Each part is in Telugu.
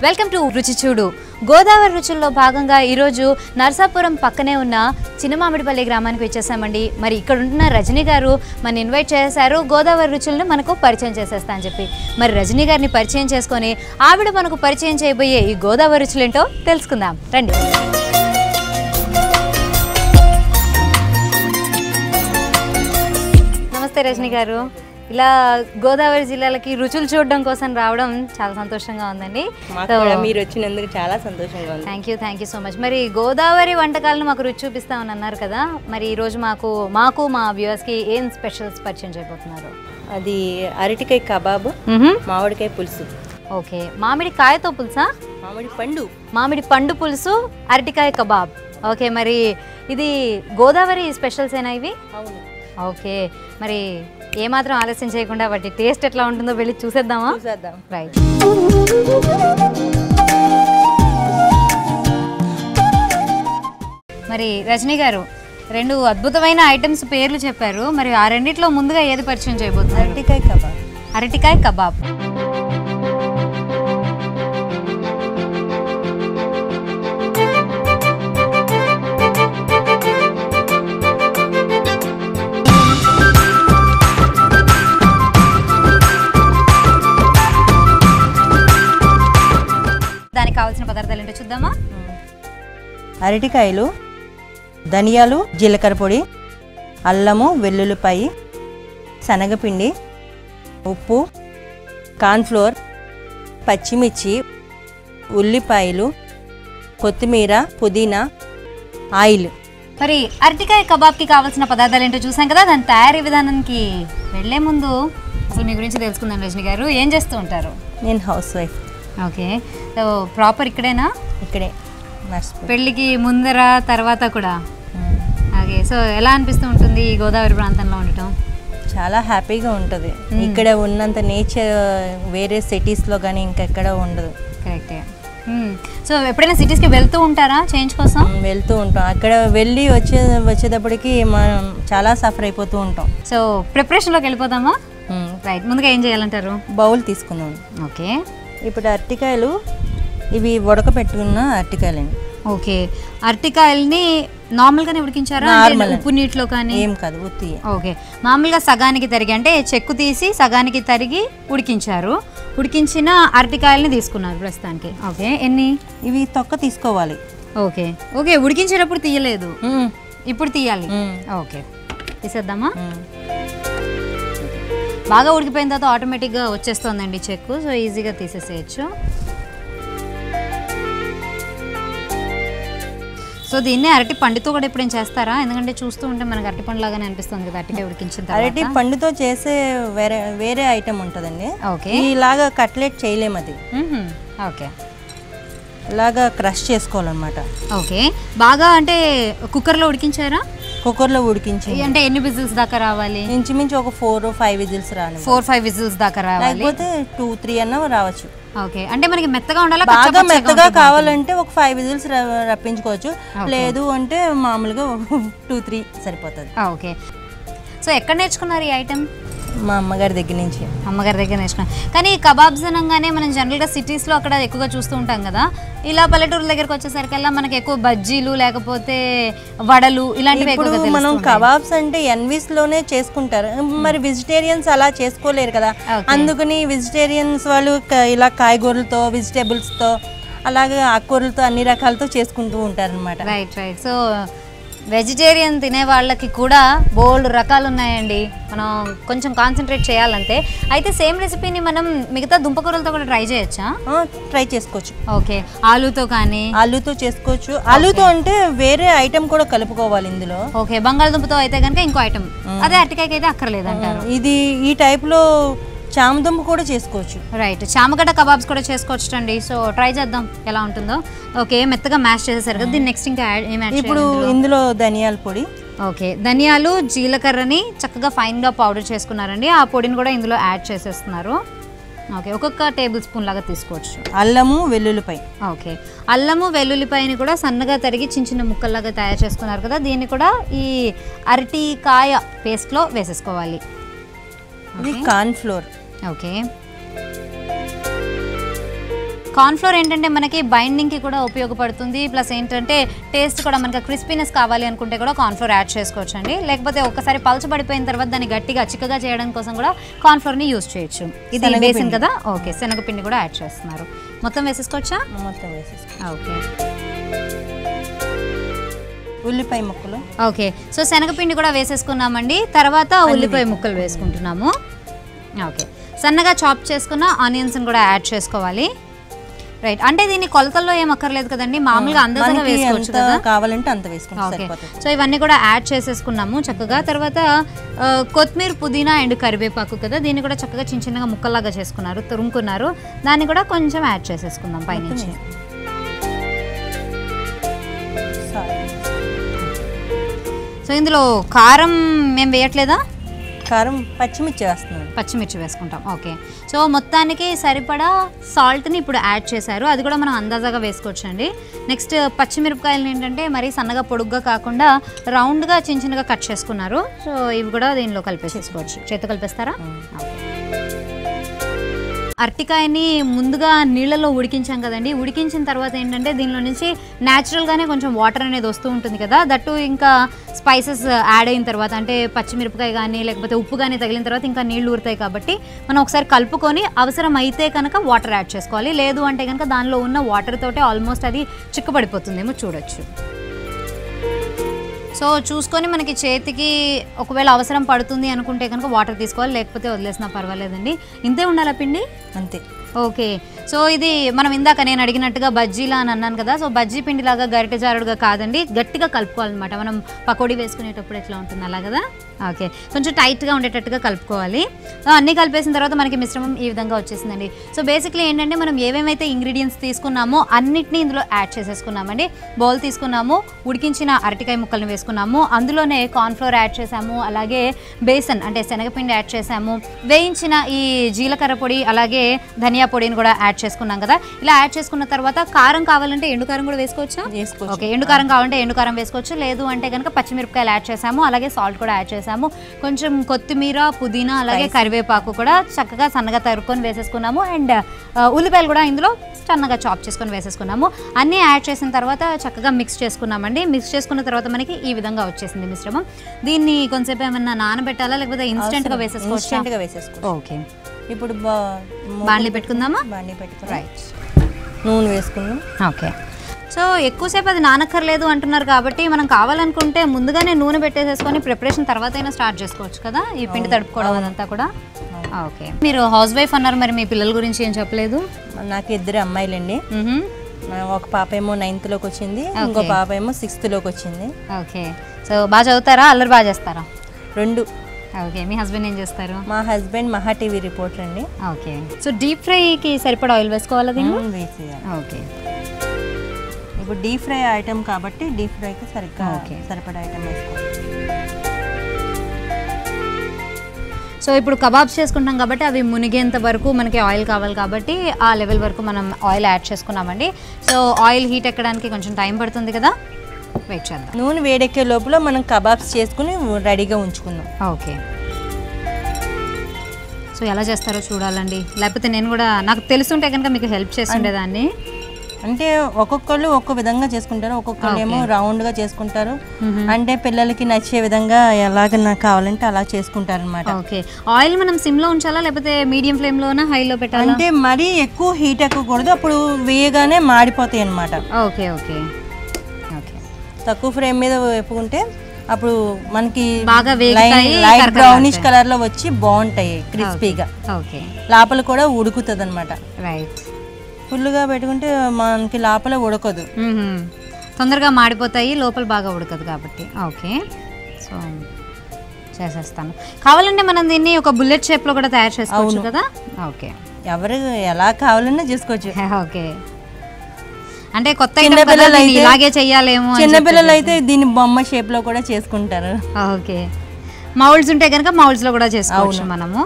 వెల్కమ్ టు రుచి చూడు. గోదావరి రుచుల్లో భాగంగా ఈరోజు నర్సాపురం పక్కనే ఉన్న చిన్నమామిడిపల్లి గ్రామానికి వచ్చేసామండి. మరి ఇక్కడ ఉంటున్న రజనీ గారు మన ఇన్వైట్ చేశారు గోదావరి రుచులను మనకు పరిచయం చేసేస్తా అని చెప్పి. మరి రజనీ గారిని పరిచయం చేసుకొని ఆవిడ మనకు పరిచయం చేయబోయే ఈ గోదావరి రుచులేంటో తెలుసుకుందాం రండి. నమస్తే రజనీ గారు. ఇలా గోదావరి జిల్లాలకి రుచులు చూడడం కోసం రావడం చాలా సంతోషంగా ఉందండి. మీరు వచ్చినందుకు చాలా సంతోషంగా ఉంది. Thank you so much. మరి గోదావరి వంటకాలను మాకు రుచి చూపిస్తామని అన్నారు కదా, మరి ఈరోజు మాకు మా వ్యూవర్స్కి ఏం స్పెషల్స్ పరిచయం చేయబోతున్నారు? అది అరటికాయ కబాబ్, మామిడికాయ పులుసు. ఓకే, మామిడికాయతో పులుసా? మామిడి పండు పులుసు, అరటికాయ కబాబ్. ఓకే, మరి ఇది గోదావరి స్పెషల్స్ ఏనా ఇవి? అవును. ఓకే, మరి ఏమాత్రం ఆలస్యం చేయకుండా వాటి టేస్ట్ ఎట్లా ఉంటుందో వెళ్ళి చూసేద్దామా? రైట్. మరి రజనీ గారు రెండు అద్భుతమైన ఐటమ్స్ పేర్లు చెప్పారు. మరి ఆ రెండిట్లో ముందుగా ఏది పరిచయం చేయబోతున్నారు? అరటికాయ కబాబ్. అరటికాయ కబాబ్. దానికి కావాల్సిన పదార్థాలు ఏంటో చూద్దామా? అరటికాయలు, ధనియాలు, జీలకర్ర పొడి, అల్లము, వెల్లుల్లిపాయి, శనగపిండి, ఉప్పు, కార్న్ఫ్లోర్, పచ్చిమిర్చి, ఉల్లిపాయలు, కొత్తిమీర, పుదీనా, ఆయిల్. మరి అరటికాయ కబాబ్కి కావాల్సిన పదార్థాలు ఏంటో చూసాం కదా. దాని తయారీ విధానానికి వెళ్లే ముందు అసలు మీ గురించి తెలుసుకుందాం. రజనీ గారు ఏం చేస్తూ ఉంటారు? నేను హౌస్ వైఫ్. ఓకే, ప్రాపర్ ఇక్కడేనా? ఇక్కడే. పెళ్ళికి ముందర తర్వాత కూడా? ఓకే, సో ఎలా అనిపిస్తూ ఉంటుంది ఈ గోదావరి ప్రాంతంలో ఉండటం? చాలా హ్యాపీగా ఉంటుంది. ఇక్కడ ఉన్నంత నేచర్ వేరే సిటీస్లో కానీ ఇంకెక్కడ ఉండదు. కరెక్టే. సో ఎప్పుడైనా సిటీస్కి వెళ్తూ ఉంటారా చేంజ్ కోసం? వెళ్తూ ఉంటాం. అక్కడ వెళ్ళి వచ్చేటప్పటికి మనం చాలా సఫర్ అయిపోతూ ఉంటాం. సో ప్రిపరేషన్లోకి వెళ్ళిపోదామా? రైట్, ముందుగా ఏం చేయాలంటారు? బౌల్ తీసుకుందాం. ఓకే, ఇప్పుడు అరటికాయలు ఇవి ఉడకపెట్టుకున్న అరటికాయలండి. ఓకే, అరటికాయలని నార్మల్గానే ఉడికించారా? ఉప్పు నీటిలో కానీ? ఏం కాదు, ఉత్తి. ఓకే, మామూలుగా సగానికి తరిగి అంటే చెక్కు తీసి సగానికి తరిగి ఉడికించారు. ఉడికించిన అరటికాయలని తీసుకున్నారు ప్రస్తుతానికి. ఓకే, ఎన్ని? ఇవి తొక్క తీసుకోవాలి. ఓకే ఓకే, ఉడికించేటప్పుడు తీయలేదు, ఇప్పుడు తీయాలి. ఓకే, తీసేద్దామా? బాగా ఉడికిపోయిన తర్వాత ఆటోమేటిక్గా వచ్చేస్తుందండి చెక్కు, సో ఈజీగా తీసేసేయచ్చు. సో దీన్ని అరటి పండుతో కూడా ఎప్పుడేం చేస్తారా? ఎందుకంటే చూస్తూ ఉంటే మనకు అరటి పండు లాగానే అనిపిస్తుంది కదా అరటికాయ ఉడికించిన తర్వాత. అరటి పండుతో చేసే వేరే ఐటమ్ ఉంటుందండి. ఓకే, ఇలాగా కట్లెట్ చేయలేము. అది ఓకే, ఇలాగా క్రష్ చేసుకోవాలన్నమాట. ఓకే, బాగా అంటే కుక్కర్లో ఉడికించారా? కుక్కర్లో ఉడికించి అంటే ఎన్ని విజిల్స్ దాకా రావాలి? ఇంచుమించు ఒక 4-5 విజిల్స్ రావాలి. 4-5 విజిల్స్ దాకా రావాలి, లేకపోతే 2-3 అన్నా రావచ్చు. ఓకే, అంటే మనకి మెత్తగా ఉండాలి? బాగా మెత్తగా కావాలంటే ఒక 5 విజిల్స్ రప్పించుకోవచ్చు, లేదు అంటే మామూలుగా 2-3 సరిపోతుంది. ఓకే, సో ఎక్కడ నేర్చుకున్నారు ఈ ఐటమ్? మా అమ్మగారి దగ్గర నుంచి. అమ్మగారి దగ్గర నేర్చుకున్నాను. కానీ కబాబ్స్ అనగానే మనం జనరల్గా సిటీస్లో అక్కడ ఎక్కువగా చూస్తూ ఉంటాం కదా, ఇలా పల్లెటూరుల దగ్గరకు వచ్చేసరికల్లా మనకి ఎక్కువ బజ్జీలు లేకపోతే వడలు ఇలాంటివి ఎక్కువగా తెలుస్తాయి. మనం కబాబ్స్ అంటే ఎన్వీస్ లోనే చేసుకుంటారు, మరి వెజిటేరియన్స్ అలా చేసుకోలేరు కదా. అందుకని వెజిటేరియన్స్ వాళ్ళు ఇలా కాయగూరలతో, వెజిటేబుల్స్తో, అలాగే ఆకుకూరలతో, అన్ని రకాలతో చేసుకుంటూ ఉంటారు అనమాట. రైట్. సో వెజిటేరియన్ తినే వాళ్ళకి కూడా బోల్డ్ రకాలు ఉన్నాయండి. మనం కొంచెం కాన్సన్ట్రేట్ చేయాలంటే. అయితే సేమ్ రెసిపీని మనం మిగతా దుంపకూరలతో కూడా ట్రై చేయొచ్చా? ట్రై చేసుకోవచ్చు. ఓకే, ఆలూతో కానీ? ఆలూతో చేసుకోవచ్చు. ఆలూతో అంటే వేరే ఐటమ్ కూడా కలుపుకోవాలి ఇందులో. ఓకే, బంగాళదుంపతో అయితే కనుక ఇంకో ఐటమ్, అదే అరటికాయకి అయితే అక్కర్లేదంటారు. ఇది ఈ టైప్లో చామదుంప కూడా చేసుకోవచ్చు. రైట్, చామగడ్డ కబాబ్స్ కూడా చేసుకోవచ్చు అండి. సో ట్రై చేద్దాం ఎలా ఉంటుందో. ఓకే, మెత్తగా మ్యాష్ చేసేసారు కదా, దీన్ని నెక్స్ట్ ఇంకా ఇప్పుడు ఇందులో ధనియాల పొడి. ఓకే, ధనియాలు, జీలకర్రని చక్కగా ఫైన్గా పౌడర్ చేసుకున్నారండి. ఆ పొడిని కూడా ఇందులో యాడ్ చేసేస్తున్నారు. ఓకే, ఒక్కొక్క టేబుల్ స్పూన్ లాగా తీసుకోవచ్చు. అల్లము, వెల్లుల్లిపాయ. ఓకే, అల్లము, వెల్లుల్లిపాయని కూడా సన్నగా తరిగి చిన్న చిన్న ముక్కల్లాగా తయారు చేసుకున్నారు కదా, దీన్ని కూడా ఈ అరటికాయ పేస్ట్లో వేసేసుకోవాలి. ఇది కార్న్ ఫ్లోర్. ఓకే, కార్న్ఫ్లోర్ ఏంటంటే మనకి బైండింగ్కి కూడా ఉపయోగపడుతుంది, ప్లస్ ఏంటంటే టేస్ట్ కూడా మనకి క్రిస్పీనెస్ కావాలి అనుకుంటే కూడా కార్న్ఫ్లోర్ యాడ్ చేసుకోవచ్చు అండి. లేకపోతే ఒక్కసారి పలచబడిపోయిన తర్వాత దాన్ని గట్టిగా చిక్కగా చేయడం కోసం కూడా కార్న్ఫ్లోర్ని యూజ్ చేయొచ్చు. ఇది బేసిన్ కదా, ఓకే. శనగపిండి కూడా యాడ్ చేస్తున్నారు. మొత్తం వేసేసుకోవచ్చా? మొత్తం వేసేసుకో. ఓకే. ఉల్లిపాయ ముక్కలు, ఓకే. సో శనగపిండి కూడా వేసేసుకున్నామండి. తర్వాత ఉల్లిపాయ ముక్కలు వేసుకుంటున్నాము. ఓకే. సన్నగా చాప్ చేసుకున్న ఆనియన్స్ని కూడా యాడ్ చేసుకోవాలి. రైట్. అంటే దీన్ని కొలతల్లో ఏం అక్కర్లేదు కదండి, మామూలుగా అందాజగా వేసుకోవచ్చు కదా, కావాలంటే అంత వేసుకుంటాం. ఓకే. సో ఇవన్నీ కూడా యాడ్ చేసేసుకున్నాము చక్కగా. తర్వాత కొత్తిమీర, పుదీనా అండ్ కరివేపాకు కదా, దీన్ని కూడా చక్కగా చిన్న చిన్నగా ముక్కల్లాగా చేసుకున్నారు, తురుముకున్నారు. దాన్ని కూడా కొంచెం యాడ్ చేసేసుకుందాం పైనుంచి. సో ఇందులో కారం మేము వేయట్లేదా? కారం పచ్చిమిర్చి వేస్తున్నాం. పచ్చిమిర్చి వేసుకుంటాం, ఓకే. సో మొత్తానికి సరిపడా సాల్ట్ని ఇప్పుడు యాడ్ చేశారు, అది కూడా మనం అందాజాగా వేసుకోవచ్చు అండి. నెక్స్ట్ పచ్చిమిరపకాయలు ఏంటంటే మరీ సన్నగా పొడుగ్గా కాకుండా రౌండ్గా చిన్న చిన్నగా కట్ చేసుకున్నారు. సో ఇవి కూడా దీనిలో కలిపేసేసుకోవచ్చు. చేతితో కలిపేస్తారా? ఓకే. అరటికాయని ముందుగా నీళ్ళలో ఉడికించాం కదండి. ఉడికించిన తర్వాత ఏంటంటే దీనిలో నుంచి న్యాచురల్గానే కొంచెం వాటర్ అనేది వస్తూ ఉంటుంది కదా, దట్టు ఇంకా స్పైసెస్ యాడ్ అయిన తర్వాత అంటే పచ్చిమిరపకాయ కానీ లేకపోతే ఉప్పు కానీ తగిలిన తర్వాత ఇంకా నీళ్లు ఊరుతాయి కాబట్టి మనం ఒకసారి కలుపుకొని అవసరం అయితే కనుక వాటర్ యాడ్ చేసుకోవాలి. లేదు అంటే కనుక దానిలో ఉన్న వాటర్ తోటే ఆల్మోస్ట్ అది చిక్కబడిపోతుందేమో చూడొచ్చు. సో చూసుకొని మనకి చేతికి ఒకవేళ అవసరం పడుతుంది అనుకుంటే కనుక వాటర్ తీసుకోవాలి, లేకపోతే వదిలేసినా పర్వాలేదండి. ఇంతే ఉండాలా పిండి? అంతే. ఓకే. సో ఇది మనం ఇందాక నేను అడిగినట్టుగా బజ్జీలా అని అన్నాను కదా, సో బజ్జీ పిండిలాగా గరిటె జారుడుగా కాదండి, గట్టిగా కలుపుకోవాలన్నమాట. మనం పకోడీ వేసుకునేటప్పుడు ఎట్లా ఉంటుంది అలా కదా, ఓకే. కొంచెం టైట్గా ఉండేటట్టుగా కలుపుకోవాలి. అన్నీ కలిపేసిన తర్వాత మనకి మిశ్రమం ఈ విధంగా వచ్చేసిందండి. సో బేసిక్లీ ఏంటంటే మనం ఏమేమైతే ఇంగ్రీడియంట్స్ తీసుకున్నామో అన్నిటినీ ఇందులో యాడ్ చేసేసుకున్నామండి. బౌల్ తీసుకున్నాము, ఉడికించిన అరటికాయ ముక్కల్ని వేసుకున్నాము, అందులోనే కార్న్ఫ్లోర్ యాడ్ చేసాము, అలాగే బేసన్ అంటే శనగపిండి యాడ్ చేసాము, వేయించిన ఈ జీలకర్ర పొడి అలాగే ధనియా పొడిని కూడా యాడ్ చేసుకున్నాం కదా. ఇలా యాడ్ చేసుకున్న తర్వాత కారం కావాలంటే ఎండుకారం కూడా వేసుకోవచ్చా? ఓకే. ఎండుకారం కావాలంటే ఎండుకారం వేసుకోవచ్చు, లేదు అంటే కనుక పచ్చిమిరపకాయలు యాడ్ చేసాము, అలాగే సాల్ట్ కూడా యాడ్ చేసాము, కొంచెం కొత్తిమీర, పుదీనా అలాగే కరివేపాకు కూడా చక్కగా సన్నగా తరుక్కొని వేసేసుకున్నాము, అండ్ ఉల్లిపాయలు కూడా ఇందులో సన్నగా చాప్ చేసుకొని వేసేసుకున్నాము. అన్నీ యాడ్ చేసిన తర్వాత చక్కగా మిక్స్ చేసుకున్నామండి. మిక్స్ చేసుకున్న తర్వాత మనకి ఈ విధంగా వచ్చేసింది మిశ్రమం. దీన్ని కొంచెంసేపు ఏమన్నా నానబెట్టాలా లేకపోతే ఇన్స్టెంట్గా వేసేసుకోవచ్చా? ఓకే. ఇప్పుడు బాండ్లీ పెట్టుకుందామా? బాండ్లీ పెట్టుకుని రైట్. నూనె వేసుకున్నాం. ఓకే. సో ఎక్కువసేపు అది నానక్కర్లేదు అంటున్నారు కాబట్టి మనం కావాలనుకుంటే ముందుగానే నూనె పెట్టేసేసుకొని ప్రిపరేషన్ తర్వాత అయినా స్టార్ట్ చేసుకోవచ్చు కదా, ఈ పిండి తడుపుకోవడం అదంతా కూడా. ఓకే. మీరు హౌస్ వైఫ్ అన్నారు, మరి మీ పిల్లల గురించి ఏం చెప్పలేదు? నాకు 2 అమ్మాయిలండి. ఒక పాప ఏమో 9th లోకి వచ్చింది, ఇంకో పాప ఏమో 6th లోకి వచ్చింది. ఓకే. సో బాగా చదువుతారా, అల్లరి బాగా చేస్తారా? 2. ఓకే. మీ హస్బెండ్ ఏం చేస్తారు? మా హస్బెండ్ మహా టీవీ రిపోర్టర్ అండి. ఓకే. సో డీప్ ఫ్రైకి సరిపడా ఆయిల్ వేసుకోవాలా దీన్ని? వేసేయాలి. ఓకే. ఇప్పుడు డీప్ ఫ్రై ఐటమ్ కాబట్టి డీప్ ఫ్రైకి సరిగ్గా సరిపడా ఐటమ్ వేసుకోవాలి. సో ఇప్పుడు కబాబ్స్ చేసుకుంటాం కాబట్టి అవి మునిగేంత వరకు మనకి ఆయిల్ కావాలి కాబట్టి ఆ లెవెల్ వరకు మనం ఆయిల్ యాడ్ చేసుకున్నామండి. సో ఆయిల్ హీట్ ఎక్కడానికి కొంచెం టైం పడుతుంది కదా, వెయిట్ చేద్దాం. నూనె వేడెక్కే లోపల మనం కబాబ్స్ చేసుకుని రెడీగా ఉంచుకుందాం. ఓకే. సో ఎలా చేస్తారో చూడాలండి, లేకపోతే నేను కూడా నాకు తెలుసుంటే కనుక మీకు హెల్ప్ చేస్తుండేదాన్ని. అంటే ఒక్కొక్కళ్ళు ఒక్కో విధంగా చేసుకుంటారు, ఒక్కొక్కళ్ళు ఏమో రౌండ్గా చేసుకుంటారు, అంటే పిల్లలకి నచ్చే విధంగా ఎలాగ నాకు కావాలంటే అలా చేసుకుంటారు అనమాట. ఓకే. ఆయిల్ మనం సిమ్లో ఉంచాలా లేకపోతే మీడియం ఫ్లేమ్లోనా హైలో పెట్టాలా? అంటే మరీ ఎక్కువ హీట్ ఎక్కకూడదు, అప్పుడు వేయగానే మాడిపోతాయి అనమాట. ఓకే. ఓకే. ఓకే. తక్కువ ఫ్లేమ్ మీద వేపుకుంటే అప్పుడు మనకి బాగా లైట్ బ్రౌనిష్ కలర్ లో వచ్చి బాగుంటాయి క్రిస్పీగా. ఓకే. లోపల కూడా ఉడుకుతుంది అనమాట. రైట్. ఫుల్గా పెట్టుకుంటే మనకి లోపల ఉడకదు, తొందరగా మాడిపోతాయి, లోపల బాగా ఉడకదు కాబట్టి. ఓకే. సో చేసేస్తాను. కావాలంటే మనం దీన్ని ఒక బుల్లెట్ షేప్లో కూడా తయారు చేసుకోవచ్చు కదా. ఓకే. ఎవరు ఎలా కావాలన్నా చేసుకోవచ్చు. ఓకే. అంటే కొత్త ఇలాగే చెయ్యాలేమో. చిన్నపిల్లలు అయితే దీన్ని బొమ్మ షేప్ లో కూడా చేసుకుంటారు. ఓకే. మౌల్డ్స్ ఉంటే కనుక మౌల్డ్స్ లో కూడా చేసుకోవచ్చు మనము.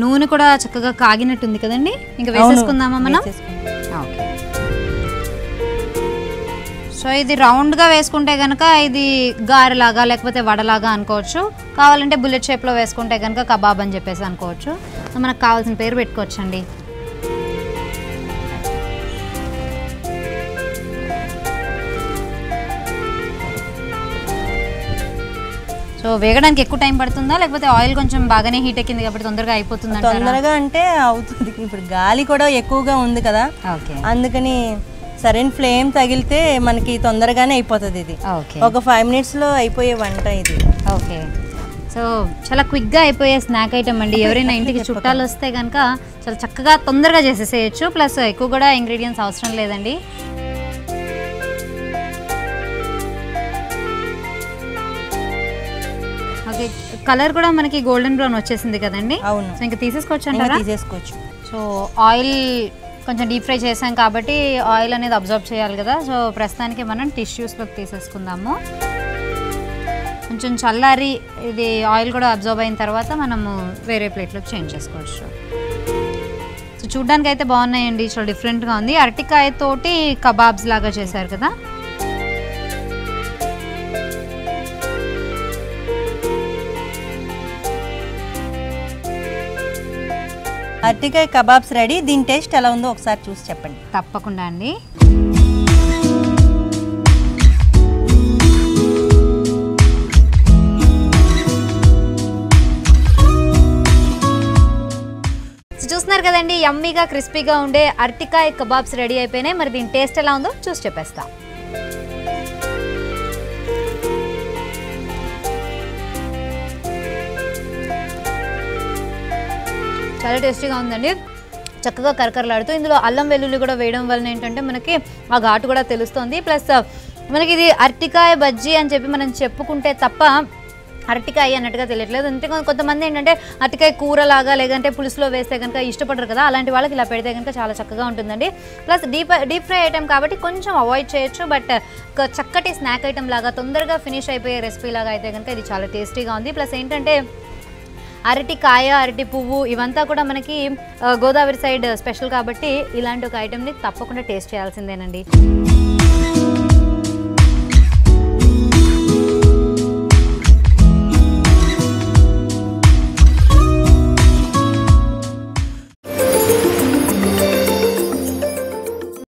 నూనె కూడా చక్కగా కాగినట్టుంది కదండి, ఇంకా వేసేసుకుందామా మనం? ఓకే. సో ఇది రౌండ్గా వేసుకుంటే కనుక ఇది గారెలాగా లేకపోతే వడలాగా అనుకోవచ్చు, కావాలంటే బుల్లెట్ షేప్లో వేసుకుంటే కనుక కబాబ్ అని చెప్పేసి అనుకోవచ్చు. మనకు కావాల్సిన పేరు పెట్టుకోవచ్చు అండి. సో వేగడానికి ఎక్కువ టైం పడుతుందా లేకపోతే ఆయిల్ కొంచెం బాగానే హీట్ ఎక్కింది కాబట్టి తొందరగా అయిపోతుందా? తొందరగా అంటే అవుతుంది, ఇప్పుడు గాలి కూడా ఎక్కువగా ఉంది కదా, ఓకే. అందుకని సరైన ఫ్లేమ్ తగిలితే మనకి తొందరగానే అయిపోతుంది. ఇది ఒక 5 minutesలో అయిపోయే వంట ఇది. ఓకే. సో చాలా క్విక్గా అయిపోయే స్నాక్ ఐటమ్ అండి. ఎవరైనా ఇంటికి చుట్టాలు వస్తే కనుక చాలా చక్కగా తొందరగా చేసేసేయచ్చు. ప్లస్ ఎక్కువ కూడా ఇంగ్రీడియంట్స్ అవసరం లేదండి. ఓకే, కలర్ కూడా మనకి గోల్డెన్ బ్రౌన్ వచ్చేసింది కదండి. అవును. సో ఇంకా తీసేసుకోవచ్చు అంటారా? తీసేసుకోవచ్చు. సో ఆయిల్ కొంచెం డీప్ ఫ్రై చేసాం కాబట్టి ఆయిల్ అనేది అబ్జర్వ్ చేయాలి కదా. సో ప్రస్తుతానికి మనం టిష్యూస్లోకి తీసేసుకుందాము. కొంచెం చల్లారి ఇది ఆయిల్ కూడా అబ్జర్వ్ అయిన తర్వాత మనము వేరే ప్లేట్లోకి చేంజ్ చేసుకోవచ్చు. సో చూడ్డానికి అయితే బాగున్నాయండి, చాలా డిఫరెంట్గా ఉంది. అరటికాయతోటి కబాబ్స్ లాగా చేశారు కదా. అరటికాయ కబాబ్స్ రెడీ. దీని టేస్ట్ ఎలా ఉందో ఒకసారి చూసి చెప్పండి. తప్పకుండా అండి. చూస్తున్నారు కదండి, యమ్మీగా క్రిస్పీగా ఉండే అరటికాయ కబాబ్స్ రెడీ అయిపోయినాయి. మరి దీని టేస్ట్ ఎలా ఉందో చూసి చెప్పేస్తా. చాలా టేస్టీగా ఉందండి, చక్కగా కరకరలాడుతూ. ఇందులో అల్లం వెల్లుల్లి కూడా వేయడం వలన ఏంటంటే మనకి ఆ ఘాటు కూడా తెలుస్తుంది. ప్లస్ మనకి ఇది అరటికాయ బజ్జీ అని చెప్పి మనం చెప్పుకుంటే తప్ప అరటికాయ అన్నట్టుగా తెలియట్లేదు. అంతే కొంతమంది ఏంటంటే అరటికాయ కూరలాగా లేదంటే పులుసులో వేస్తే కనుక ఇష్టపడరు కదా, అలాంటి వాళ్ళకి ఇలా పెడితే కనుక చాలా చక్కగా ఉంటుందండి. ప్లస్ డీప్ ఫ్రై ఐటమ్ కాబట్టి కొంచెం అవాయిడ్ చేయొచ్చు. బట్ చక్కటి స్నాక్ ఐటమ్ లాగా తొందరగా ఫినిష్ అయిపోయే రెసిపీ లాగా అయితే కనుక ఇది చాలా టేస్టీగా ఉంది. ప్లస్ ఏంటంటే అరటికాయ, అరటి పువ్వు ఇవంతా కూడా మనకి గోదావరి సైడ్ స్పెషల్ కాబట్టి ఇలాంటి ఒక ఐటెంని తప్పకుండా టేస్ట్ చేయాల్సిందేనండి.